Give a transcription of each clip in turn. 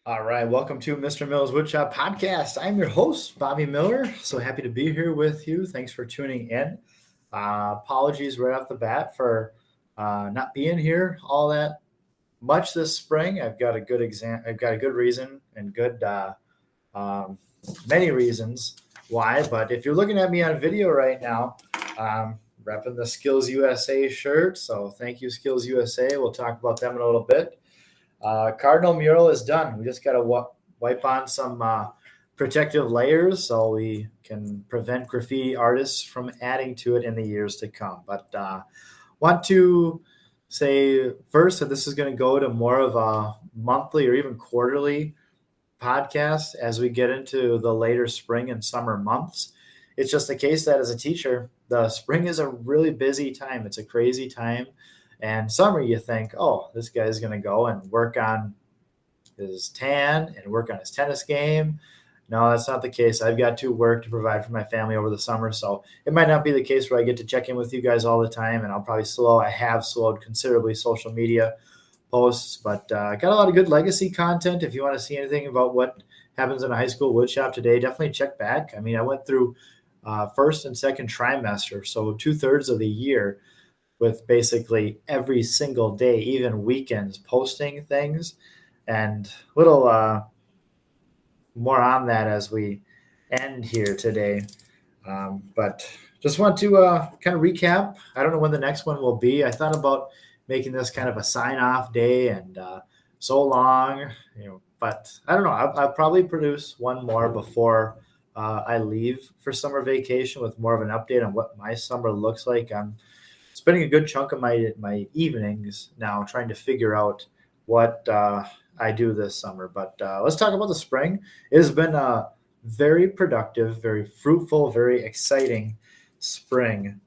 All right, welcome to Mr. Miller's Woodshop podcast. I'm your host, Bobby Miller. So happy to be here with you. Thanks for tuning in. Apologies right off the bat for not being here all that much this spring. I've got a good I've got a good reason and good um, many reasons why. But if you're looking at me on video right now, repping the Skills USA shirt. So thank you, Skills USA. We'll talk about them in a little bit. Cardinal mural is done. We just got to wipe on some protective layers so we can prevent graffiti artists from adding to it in the years to come. But want to say first that this is going to go to more of a monthly or even quarterly podcast as we get into the later spring and summer months. It's just the case that as a teacher, the spring is a really busy time. It's a crazy time. And summer, you think, oh, this guy's going to go and work on his tan and work on his tennis game. No, that's not the case. I've got to work to provide for my family over the summer. So it might not be the case where I get to check in with you guys all the time. And I'll probably I have slowed considerably social media posts, but got a lot of good legacy content. If you want to see anything about what happens in a high school woodshop today, definitely check back. I mean, I went through first and second trimester, so 2/3 of the year, with basically every single day, even weekends, posting things, and little more on that as we end here today. But just want to kind of recap. I don't know when the next one will be. I thought about making this kind of a sign-off day, and so long, but I don't know. I'll probably produce one more before I leave for summer vacation with more of an update on what my summer looks like. I'm spending a good chunk of my evenings now trying to figure out what I do this summer. But let's talk about the spring. It has been a very productive, very fruitful, very exciting spring.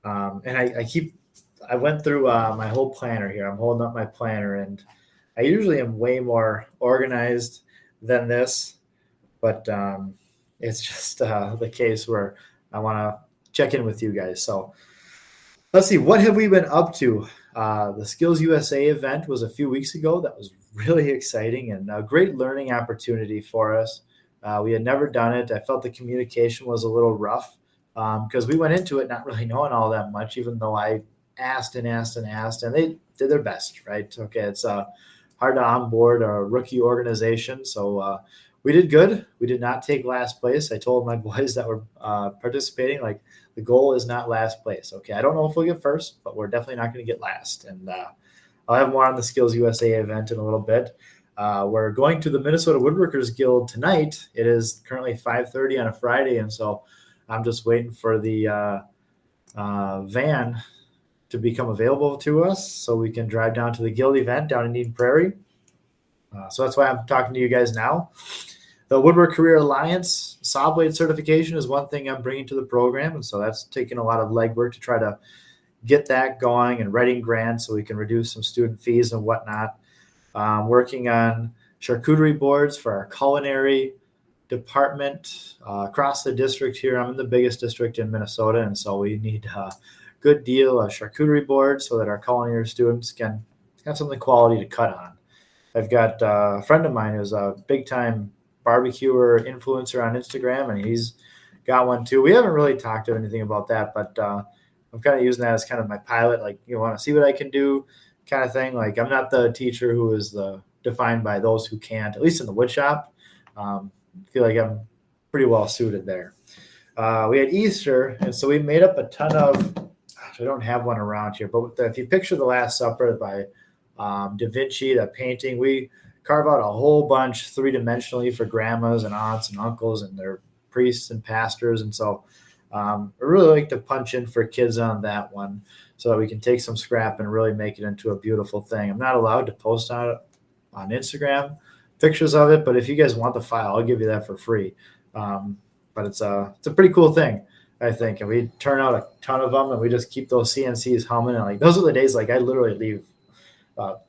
And I went through my whole planner here. I'm holding up my planner, and I usually am way more organized than this, but it's just the case where I want to check in with you guys. So let's see, what have we been up to? The Skills USA event was a few weeks ago. That was really exciting and a great learning opportunity for us. We had never done it. I felt the communication was a little rough because we went into it not really knowing all that much, even though I asked and asked and asked, and they did their best, right? Okay, it's hard to onboard a rookie organization, so we did good. We did not take last place. I told my boys that were participating, like, the goal is not last place. Okay, I don't know if we'll get first, but we're definitely not going to get last. And I'll have more on the Skills USA event in a little bit. We're going to the Minnesota Woodworkers Guild tonight. It is currently 5:30 on a Friday, and so I'm just waiting for the van to become available to us so we can drive down to the Guild event down in Eden Prairie. So that's why I'm talking to you guys now. The Woodwork Career Alliance saw blade certification is one thing I'm bringing to the program, and so that's taking a lot of legwork to try to get that going and writing grants so we can reduce some student fees and whatnot. Working on charcuterie boards for our culinary department across the district here. I'm in the biggest district in Minnesota, and so we need a good deal of charcuterie boards so that our culinary students can have something quality to cut on. I've got a friend of mine who's a big-time barbecuer influencer on Instagram, and he's got one too. We haven't really talked anything about that, but I'm kind of using that as kind of my pilot, like, you want to see what I can do kind of thing. Like, I'm not the teacher who is defined by those who can't, at least in the wood shop. I feel like I'm pretty well suited there. We had Easter, and so we made up a ton of, I don't have one around here, but if you picture The Last Supper by Da Vinci, that painting, we carve out a whole bunch three-dimensionally for grandmas and aunts and uncles and their priests and pastors. And so I really like to punch in for kids on that one so that we can take some scrap and really make it into a beautiful thing. I'm not allowed to post on it on Instagram pictures of it, but if you guys want the file, I'll give you that for free. But it's a pretty cool thing, I think. And we turn out a ton of them, and we just keep those CNCs humming. And like, those are the days, like, I literally leave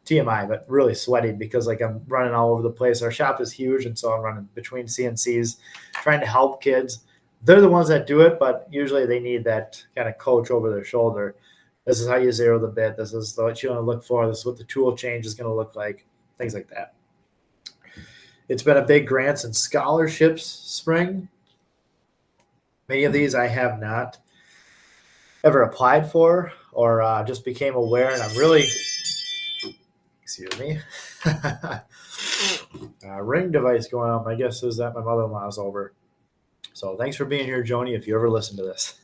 TMI, but really sweaty because, like, I'm running all over the place. Our shop is huge, and so I'm running between CNCs trying to help kids. They're the ones that do it, but usually they need that kind of coach over their shoulder. This is how you zero the bit. This is what you want to look for. This is what the tool change is going to look like, things like that. It's been a big grants and scholarships spring. Many of these I have not ever applied for or just became aware, and I'm really, excuse me, ring device going on. My guess is that my mother-in-law's over. So thanks for being here, Joni, if you ever listen to this.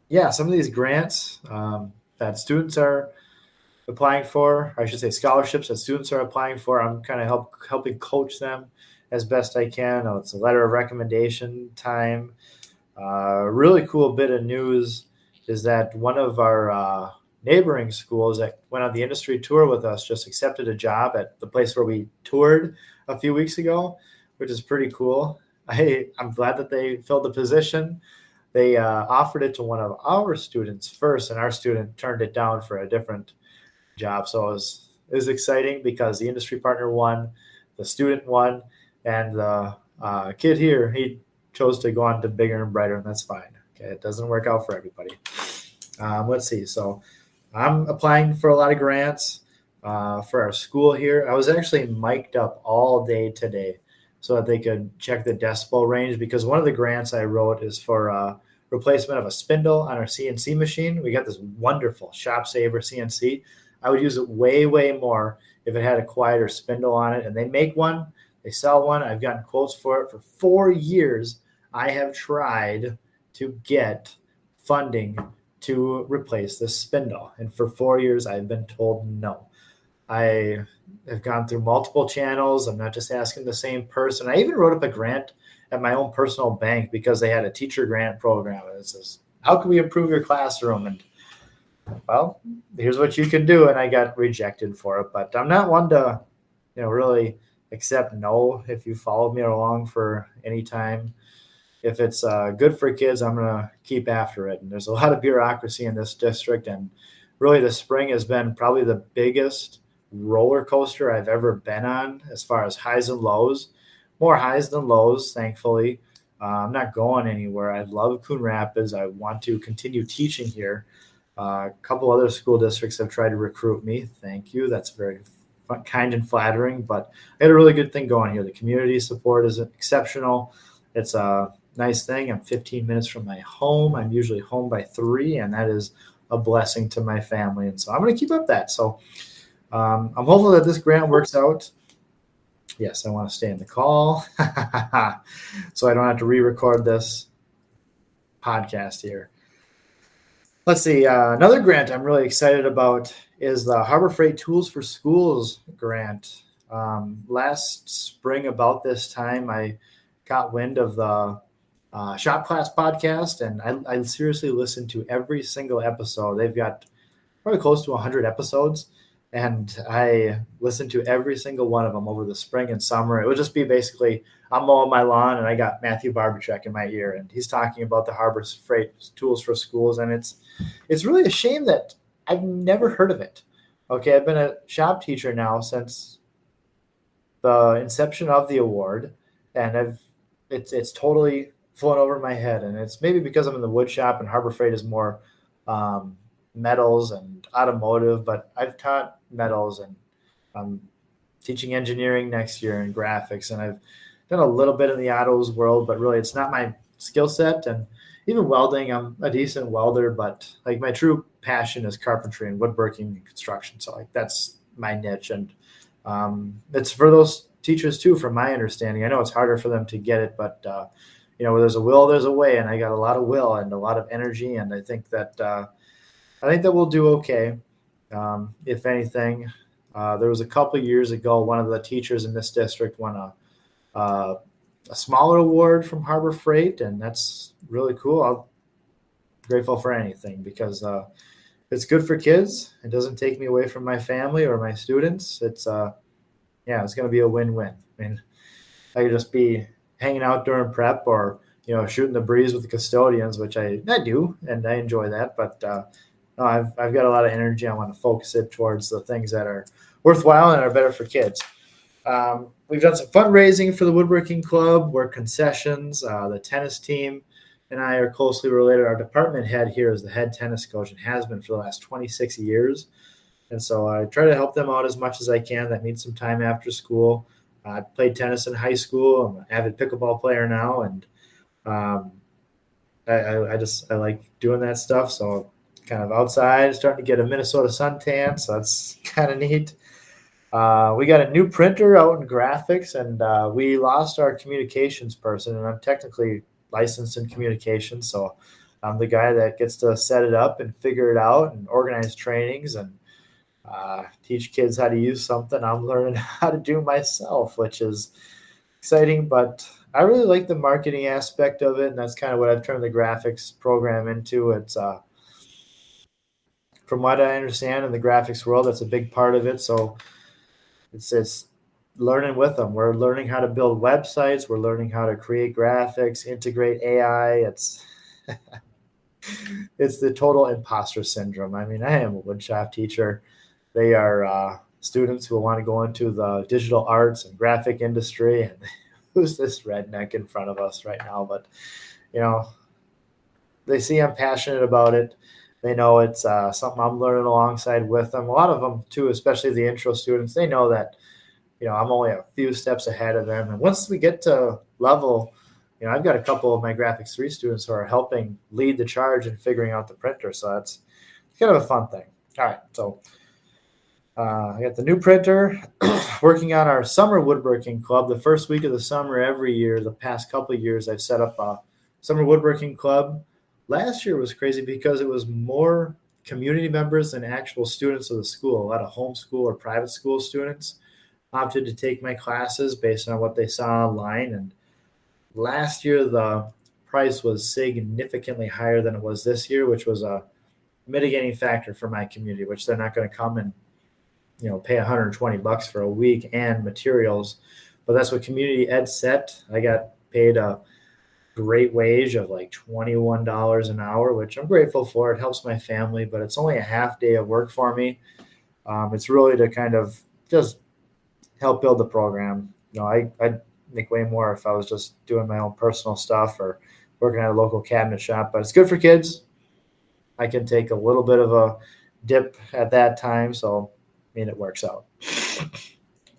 Yeah, some of these grants that students are applying for, or I should say scholarships that students are applying for, I'm kind of helping coach them as best I can. It's a letter of recommendation time. Really cool bit of news is that one of our neighboring schools that went on the industry tour with us just accepted a job at the place where we toured a few weeks ago, which is pretty cool. I'm glad that they filled the position. They offered it to one of our students first, and our student turned it down for a different job. So it was exciting because the industry partner won, the student won, and the kid here, he chose to go on to bigger and brighter, and that's fine. Okay, it doesn't work out for everybody. Let's see. So I'm applying for a lot of grants for our school here. I was actually mic'd up all day today so that they could check the decibel range, because one of the grants I wrote is for replacement of a spindle on our CNC machine. We got this wonderful Shop Saver CNC. I would use it way, way more if it had a quieter spindle on it. And they make one, they sell one. I've gotten quotes for it for 4 years. I have tried to get funding to replace this spindle. And for 4 years, I've been told no. I have gone through multiple channels. I'm not just asking the same person. I even wrote up a grant at my own personal bank because they had a teacher grant program. And it says, how can we improve your classroom? And well, here's what you can do. And I got rejected for it, but I'm not one to, really accept no. If you followed me along for any time, if it's good for kids, I'm going to keep after it. And there's a lot of bureaucracy in this district. And really the spring has been probably the biggest roller coaster I've ever been on as far as highs and lows. More highs than lows, thankfully. I'm not going anywhere. I love Coon Rapids. I want to continue teaching here. A couple other school districts have tried to recruit me. Thank you. That's very kind and flattering, but I had a really good thing going here. The community support is exceptional. It's a nice thing. I'm 15 minutes from my home. I'm usually home by 3, and that is a blessing to my family. And so I'm going to keep up that. So I'm hopeful that this grant works out. Yes, I want to stay in the call so I don't have to re-record this podcast here. Let's see. Another grant I'm really excited about is the Harbor Freight Tools for Schools grant. Last spring about this time, I got wind of the Shop Class podcast, and I seriously listened to every single episode. They've got probably close to 100 episodes, and I listened to every single one of them over the spring and summer. It would just be basically, I'm mowing my lawn and I got Matthew Barberchek in my ear, and he's talking about the Harbor Freight Tools for Schools. And it's really a shame that I've never heard of it. Okay, I've been a shop teacher now since the inception of the award, and it's totally flown over my head. And it's maybe because I'm in the wood shop and Harbor Freight is more metals and automotive, but I've taught metals, and I'm teaching engineering next year and graphics, and I've done a little bit in the autos world, but really it's not my skill set. And even welding, I'm a decent welder, but like my true passion is carpentry and woodworking and construction. So like that's my niche. And it's for those teachers too, from my understanding. I know it's harder for them to get it, but where there's a will, there's a way. And I got a lot of will and a lot of energy. And I think that we'll do okay. If anything, there was a couple of years ago, one of the teachers in this district won a smaller award from Harbor Freight, and that's really cool. I'm grateful for anything because it's good for kids. It doesn't take me away from my family or my students. It's going to be a win-win. I mean, I could just be hanging out during prep or shooting the breeze with the custodians, which I do, and I enjoy that. But no, I've got a lot of energy. I want to focus it towards the things that are worthwhile and are better for kids. We've done some fundraising for the Woodworking Club, work concessions. The tennis team and I are closely related. Our department head here is the head tennis coach and has been for the last 26 years. And so I try to help them out as much as I can that need some time after school. I played tennis in high school. I'm an avid pickleball player now, and um, I like doing that stuff. So kind of outside, starting to get a Minnesota suntan, so that's kind of neat. We got a new printer out in graphics, and we lost our communications person, and I'm technically licensed in communications, so I'm the guy that gets to set it up and figure it out and organize trainings and teach kids how to use something I'm learning how to do myself, which is exciting. But I really like the marketing aspect of it, and that's kind of what I've turned the graphics program into. It's from what I understand in the graphics world, that's a big part of it. So it's learning with them. We're learning how to build websites. We're learning how to create graphics, integrate AI. It's the total imposter syndrome. I mean, I am a woodshop teacher. They are students who want to go into the digital arts and graphic industry. And who's this redneck in front of us right now? But you know, they see I'm passionate about it. They know it's something I'm learning alongside with them. A lot of them too, especially the intro students. They know that I'm only a few steps ahead of them. And once we get to level, I've got a couple of my graphics 3 students who are helping lead the charge in figuring out the printer. So that's kind of a fun thing. All right. So I got the new printer, working on our summer woodworking club. The first week of the summer every year, the past couple of years, I've set up a summer woodworking club. Last year was crazy because it was more community members than actual students of the school. A lot of homeschool or private school students opted to take my classes based on what they saw online. And last year, the price was significantly higher than it was this year, which was a mitigating factor for my community, which they're not going to come and pay $120 for a week and materials. But that's what community ed set. I got paid a great wage of like $21 an hour, which I'm grateful for. It helps my family, but it's only a half day of work for me. It's really to kind of just help build the program. I'd make way more if I was just doing my own personal stuff or working at a local cabinet shop, but it's good for kids. I can take a little bit of a dip at that time. So, it works out.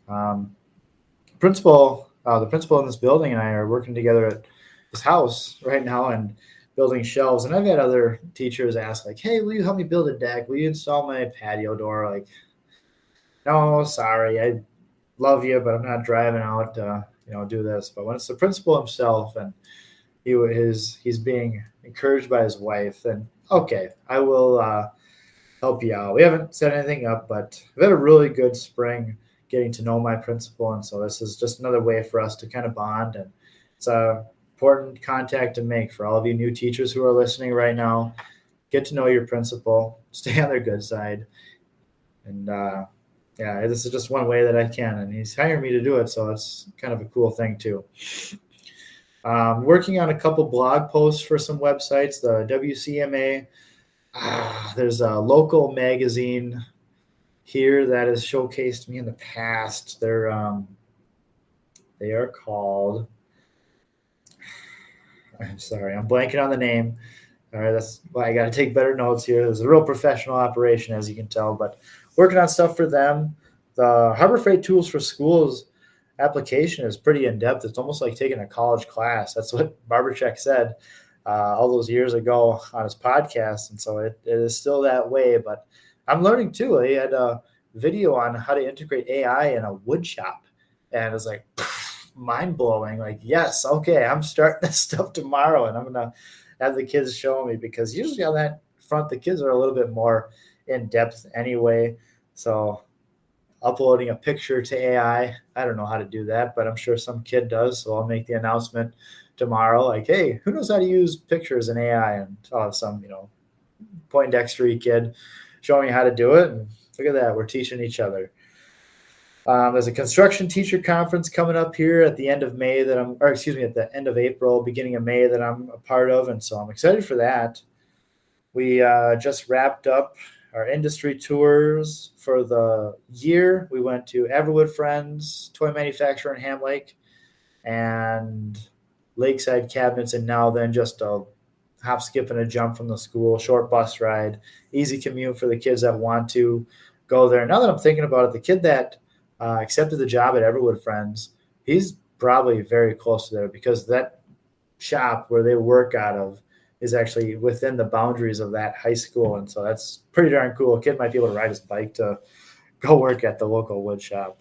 The principal in this building and I are working together at this house right now and building shelves. And I've had other teachers ask like, "Hey, will you help me build a deck? Will you install my patio door?" Like, no, sorry. I love you, but I'm not driving out to, do this. But when it's the principal himself and he's being encouraged by his wife, then okay, I will help you out. We haven't set anything up, but we've had a really good spring getting to know my principal. And so this is just another way for us to kind of bond. And it's a important contact to make for all of you new teachers who are listening right now. Get to know your principal, stay on their good side. And this is just one way that I can. And he's hiring me to do it. So it's kind of a cool thing too. Working on a couple blog posts for some websites, the WCMA. There's a local magazine here that has showcased me in the past. They are called. I'm sorry, I'm blanking on the name. All right, that's why I got to take better notes here. It's a real professional operation, as you can tell, but working on stuff for them. The Harbor Freight Tools for Schools application is pretty in-depth. It's almost like taking a college class. That's what Barbercheck said all those years ago on his podcast. And so it is still that way, but I'm learning too. He had a video on how to integrate AI in a wood shop. And it's like mind blowing. Like, yes, okay, I'm starting this stuff tomorrow and I'm going to have the kids show me, because usually on that front, the kids are a little bit more in depth anyway. So uploading a picture to AI, I don't know how to do that, but I'm sure some kid does. So I'll make the announcement tomorrow, like, hey, who knows how to use pictures in AI? And I'll have some, Poindexter kid showing me how to do it. And look at that, we're teaching each other. There's a construction teacher conference coming up here at the end of May at the end of April, beginning of May, that I'm a part of. And so I'm excited for that. We just wrapped up our industry tours for the year. We went to Everwood Friends, toy manufacturer in Ham Lake, and Lakeside Cabinets, and now then just a hop, skip, and a jump from the school, short bus ride, easy commute for the kids that want to. go there. Now that I'm thinking about it, the kid that accepted the job at Everwood Friends, he's probably very close to there because that shop where they work out of is actually within the boundaries of that high school. And so that's pretty darn cool. A kid might be able to ride his bike to go work at the local wood shop.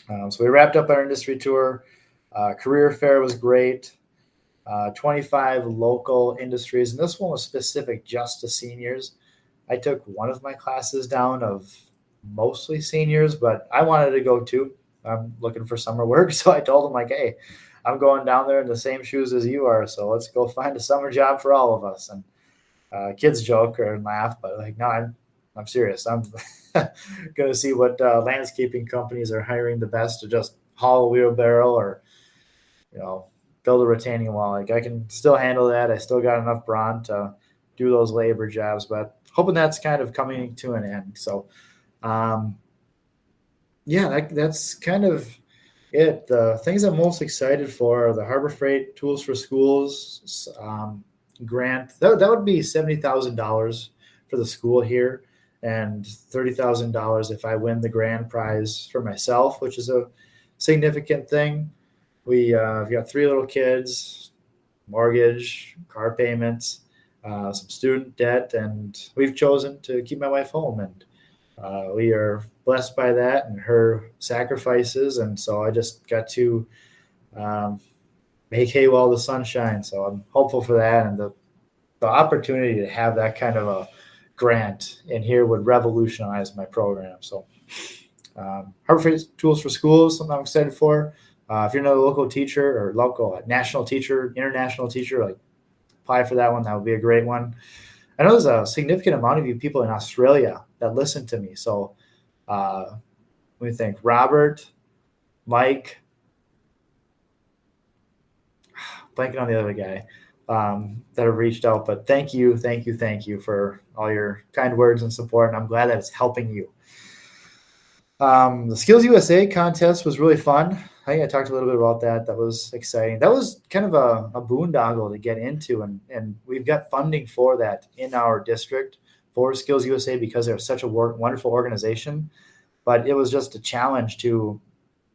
So we wrapped up our industry tour. Career fair was great. 25 local industries, and this one was specific just to seniors. I took one of my classes down of mostly seniors, but I wanted to go too. I'm looking for summer work, so I told them like, "Hey, I'm going down there in the same shoes as you are, so let's go find a summer job for all of us." And kids joke or laugh, but like, no, I'm serious. I'm going to see what landscaping companies are hiring the best to just haul a wheelbarrow or, build a retaining wall. Like I can still handle that. I still got enough brawn to do those labor jobs, but hoping that's kind of coming to an end. So, that's kind of it. The things I'm most excited for are the Harbor Freight Tools for Schools grant. That would be $70,000 for the school here, and $30,000 if I win the grand prize for myself, which is a significant thing. We've got 3 little kids, mortgage, car payments, some student debt, and we've chosen to keep my wife home. And we are blessed by that and her sacrifices. And so I just got to make hay while the sun shines. So I'm hopeful for that. And the opportunity to have that kind of a grant in here would revolutionize my program. So Harbor Freight Tools for Schools, something I'm excited for. If you're not a local teacher or local national teacher, international teacher, like apply for that one. That would be a great one. I know there's a significant amount of you people in Australia that listen to me. So let me think. Robert, Mike, blanking on the other guy that have reached out. But thank you for all your kind words and support. And I'm glad that it's helping you. The SkillsUSA contest was really fun. I think I talked a little bit about that. That was exciting. That was kind of a boondoggle to get into, and we've got funding for that in our district for SkillsUSA because they're such a wonderful organization. But it was just a challenge to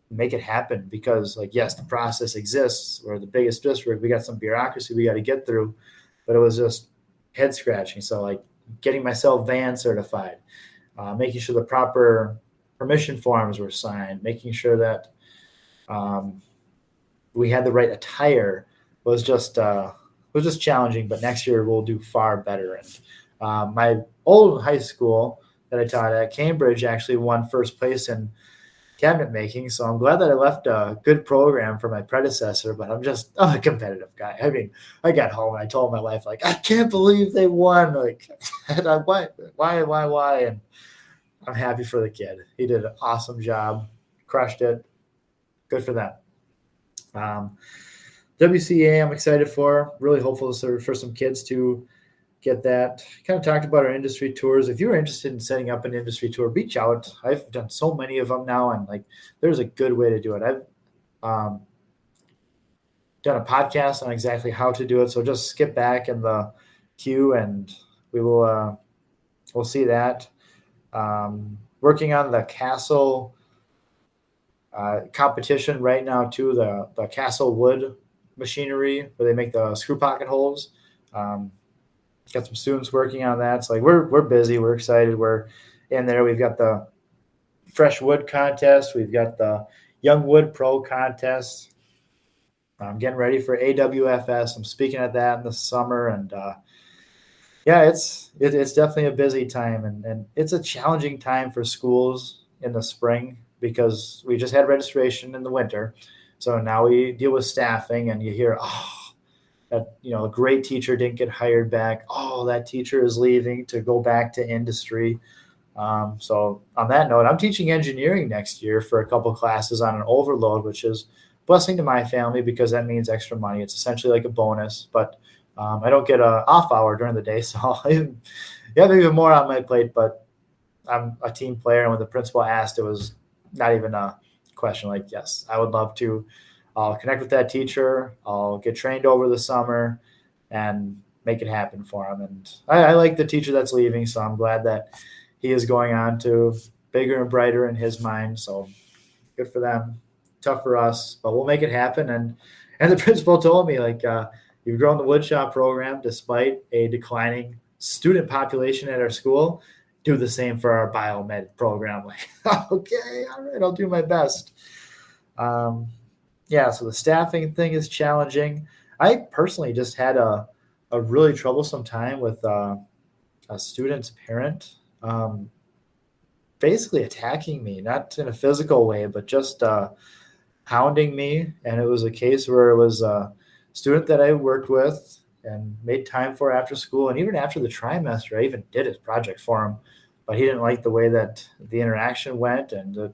make it happen because, like, yes, the process exists. We're the biggest district. We got some bureaucracy we got to get through, but it was just head scratching. So, like, getting myself van certified, making sure the proper permission forms were signed, making sure that we had the right attire was just challenging. But next year we'll do far better. And my old high school that I taught at, Cambridge, actually won first place in cabinet making. So I'm glad that I left a good program for my predecessor. But I'm a competitive guy. I mean, I got home and I told my wife, like, I can't believe they won. Like, why? And I'm happy for the kid. He did an awesome job, crushed it. Good for them. WCA, I'm excited for. Really hopeful for some kids to get that. Kind of talked about our industry tours. If you're interested in setting up an industry tour, reach out. I've done so many of them now, and like, there's a good way to do it. I've done a podcast on exactly how to do it. So just skip back in the queue, and we'll see that. Working on the Castle competition right now too, the Castle wood machinery where they make the screw pocket holes. Got some students working on that. So like we're busy, we're excited, we're in there. We've got the fresh wood contest, we've got the Young Wood Pro contest. I'm getting ready for AWFS. I'm speaking at that in the summer, and it's definitely a busy time, and it's a challenging time for schools in the spring because we just had registration in the winter. So now we deal with staffing, and you hear, that, a great teacher didn't get hired back. Oh, that teacher is leaving to go back to industry. So on that note, I'm teaching engineering next year for a couple classes on an overload, which is a blessing to my family because that means extra money. It's essentially like a bonus, but I don't get an off hour during the day. So I have even more on my plate, but I'm a team player. And when the principal asked, it was not even a question. Like, yes, I would love to. I'll connect with that teacher. I'll get trained over the summer and make it happen for him. And I like the teacher that's leaving, so I'm glad that he is going on to bigger and brighter in his mind. So good for them. Tough for us, but we'll make it happen. And the principal told me, like, you've grown the woodshop program despite a declining student population at our school. Do the same for our biomed program. Like, okay, all right, I'll do my best. Yeah, so the staffing thing is challenging. I personally just had a really troublesome time with a student's parent basically attacking me, not in a physical way, but just hounding me. And it was a case where it was a student that I worked with and made time for after school. And even after the trimester, I even did his project for him, but he didn't like the way that the interaction went. And the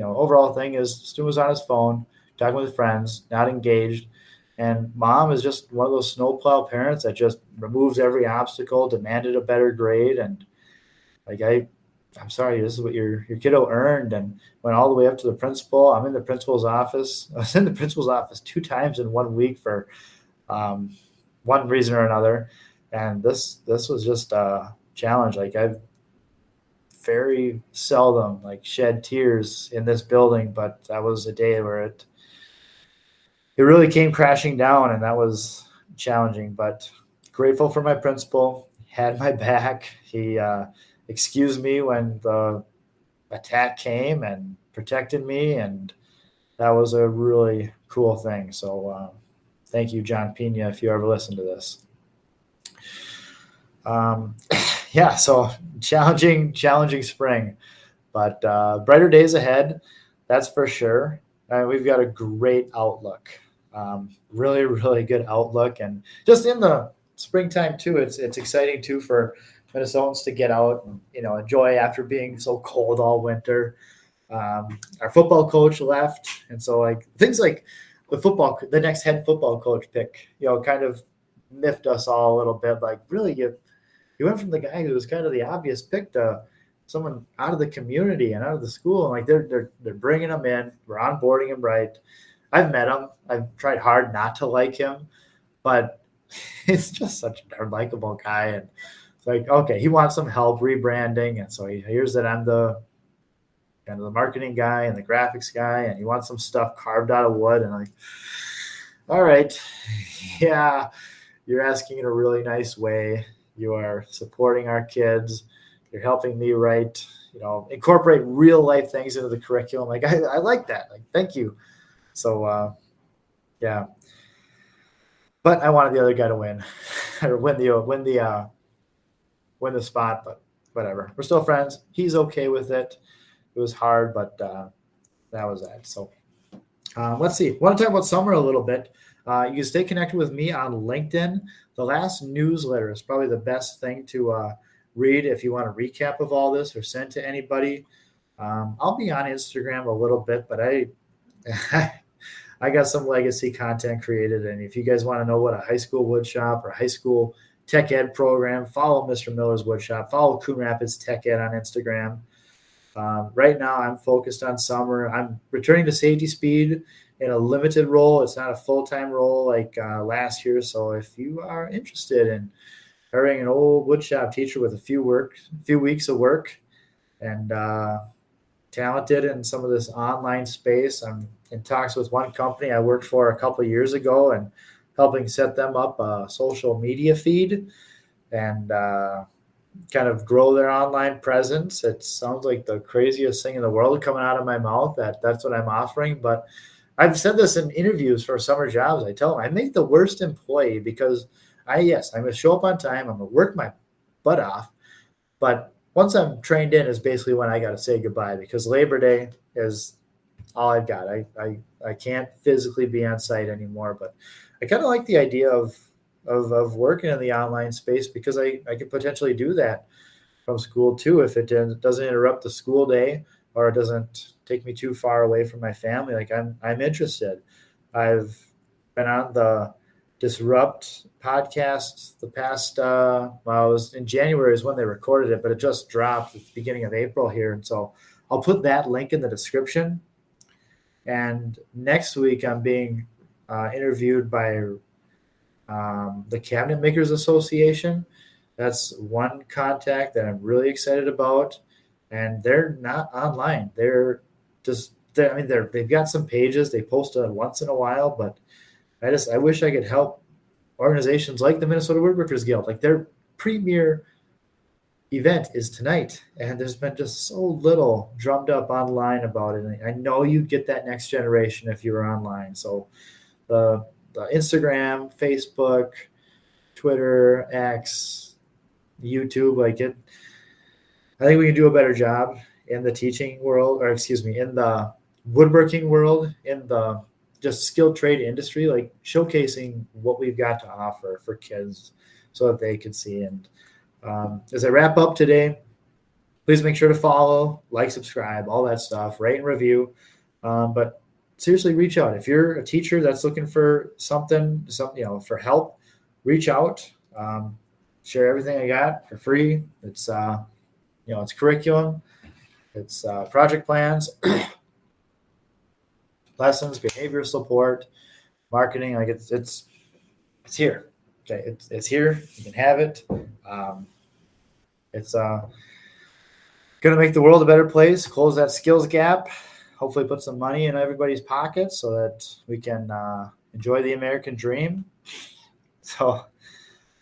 overall thing is the student was on his phone, talking with friends, not engaged. And mom is just one of those snowplow parents that just removes every obstacle, demanded a better grade. And like, I'm sorry, this is what your kiddo earned, and went all the way up to the principal. I'm in the principal's office. I was in the principal's office 2 times in 1 week for one reason or another. And this was just a challenge. Like, I've very seldom shed tears in this building, but that was a day where it really came crashing down, and that was challenging, but grateful for my principal. Had my back. He excused me when the attack came and protected me, and that was a really cool thing. So thank you, John Pena, if you ever listen to this. Yeah, so challenging spring, but brighter days ahead, that's for sure. We've got a great outlook, really, really good outlook. And just in the springtime too, it's exciting too for Minnesotans to get out and enjoy after being so cold all winter. Our football coach left, and so things like the next head football coach pick, kind of miffed us all a little bit. Like, really, you went from the guy who was kind of the obvious pick to someone out of the community and out of the school, and they're bringing him in. We're onboarding him right. I've met him. I've tried hard not to like him, but he's just such a darn likable guy. And it's okay, he wants some help rebranding, and so he hears that I'm the kind of the marketing guy and the graphics guy, and he wants some stuff carved out of wood. And I'm like, all right, yeah, you're asking in a really nice way. You are supporting our kids. You're helping me incorporate real life things into the curriculum. I like that. Thank you. So yeah, but I wanted the other guy to win or win the spot. But whatever, we're still friends. He's okay with it. It was hard, but that was that. So let's see. I want to talk about summer a little bit. You can stay connected with me on LinkedIn. The last newsletter is probably the best thing to read if you want a recap of all this or send to anybody. I'll be on Instagram a little bit, but I got some legacy content created. And if you guys want to know what a high school woodshop or high school tech ed program, follow Mr. Miller's Woodshop, follow Coon Rapids Tech Ed on Instagram. Right now, I'm focused on summer. I'm returning to safety speed in a limited role. It's not a full-time role like last year. So if you are interested in hiring an old woodshop teacher with a few weeks of work and talented in some of this online space, I'm in talks with one company I worked for a couple of years ago and helping set them up a social media feed and kind of grow their online presence. It sounds like the craziest thing in the world coming out of my mouth. That's what I'm offering. But I've said this in interviews for summer jobs. I tell them I make the worst employee because I'm going to show up on time. I'm going to work my butt off. But once I'm trained in is basically when I got to say goodbye, because Labor Day is all I've got. I can't physically be on site anymore, but I kind of like the idea of working in the online space because I could potentially do that from school too if it doesn't interrupt the school day or it doesn't take me too far away from my family. I'm interested. I've been on the Disrupt podcast the past it was in January is when they recorded it, but it just dropped at the beginning of April here, and so I'll put that link in the description. And next week I'm being interviewed by the Cabinet Makers Association. That's one contact that I'm really excited about. and they're not online. They've got some pages. They post once in a while, but I wish I could help organizations like the Minnesota Woodworkers Guild. Like their premier event is tonight, and there's been just so little drummed up online about it. And I know you'd get that next generation if you were online. So the Instagram, Facebook, Twitter, X, YouTube, I think we can do a better job in the teaching world, or excuse me, in the woodworking world, in the just skilled trade industry, like showcasing what we've got to offer for kids so that they can see. And as I wrap up today, please make sure to follow, like, subscribe, all that stuff, rate and review. But seriously, reach out. If you're a teacher that's looking for something, for help, reach out. Share everything I got for free. It's it's curriculum, it's project plans, lessons, behavior support, marketing. Like it's here. Okay, it's here. You can have it. It's going to make the world a better place, close that skills gap, hopefully put some money in everybody's pockets so that we can enjoy the American dream. So,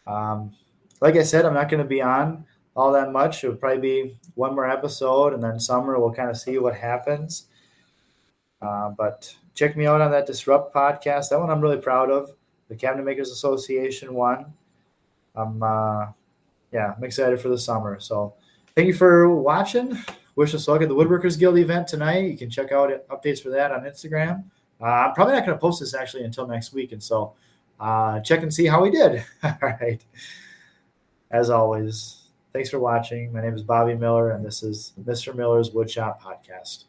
like I said, I'm not going to be on all that much. It'll probably be one more episode, and then summer we'll kind of see what happens. But check me out on that Disrupt podcast. That one I'm really proud of. The Cabinet Makers Association one. I'm excited for the summer. So thank you for watching. Wish us luck at the Woodworkers Guild event tonight. You can check out updates for that on Instagram. I'm probably not going to post this actually until next week. And so check and see how we did. All right. As always, thanks for watching. My name is Bobby Miller, and this is Mr. Miller's Woodshop Podcast.